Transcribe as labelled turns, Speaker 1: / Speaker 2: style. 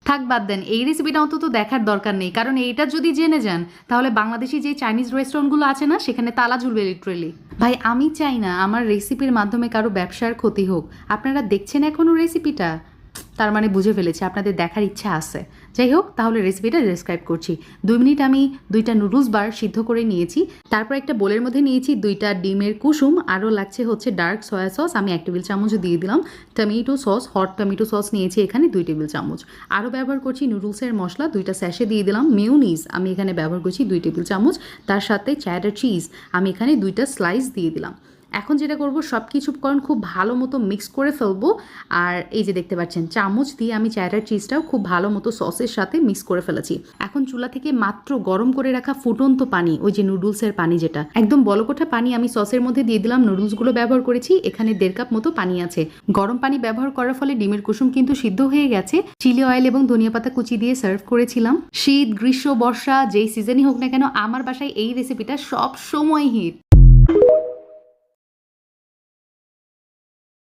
Speaker 1: থাক বাদ দেন, এই রেসিপিটা অন্তত দেখার দরকার নেই, কারণ এইটা যদি জেনে যান তাহলে বাংলাদেশি যে চাইনিজ রেস্টুরেন্টগুলো আছে না সেখানে তালা ঝুলবে লিটারেলি। ভাই আমি চাই না আমার রেসিপির মাধ্যমে কারো ব্যবসার ক্ষতি হোক। আপনারা দেখছেন এখনও রেসিপিটা, তার মানে বুঝে ফেলেছি আপনাদের দেখার ইচ্ছা আছে। যাই হোক, তাহলে রেসিপিটা ডেসক্রাইব করছি। 2 মিনিট আমি 2টা নুডলস বার সিদ্ধ করে নিয়েছি। তারপর একটা বোলের মধ্যে নিয়েছি 2টা ডিমের কুসুম, আরও লাগছে হচ্ছে ডার্ক সয়া সস, আমি 1 টেবিল চামচ দিয়ে দিলাম। Tomato sauce, hot tomato sauce নিয়েছি এখানে 2 টেবিল চামচ। আরও ব্যবহার করছি নুডলসের মশলা, 2টা স্যাশে দিয়ে দিলাম। মেয়োনিজ আমি এখানে ব্যবহার করছি 2 টেবিল চামচ। তার সাথে চ্যাডার চিজ আমি এখানে 2টা স্লাইস দিয়ে দিলাম। এখন যেটা করব, সব কিছু উপকরণ খুব ভালো মতো মিক্স করে ফেলবো। আর এই যে দেখতে পাচ্ছেন চামচ দিয়ে আমি চ্যাডার চিজটাও খুব ভালো মতো সসের সাথে মিক্স করে ফেলেছি। এখন চুলা থেকে মাত্র গরম করে রাখা ফুটন্ত পানি, ওই যে নুডলসের পানি, যেটা একদম বলকোঠা পানি, আমি সসের মধ্যে দিয়ে দিলাম। নুডলসগুলো ব্যবহার করেছি এখানে 1.5 কাপ মতো পানি আছে। গরম পানি ব্যবহার করার ফলে ডিমের কুসুম কিন্তু সিদ্ধ হয়ে গেছে। চিলি অয়েল এবং ধনিয়া পাতা কুচি দিয়ে সার্ভ করেছিলাম। শীত, গ্রীষ্ম, বর্ষা যেই সিজনই হোক না কেন, আমার বাসায় এই রেসিপিটা সব সময় হিট।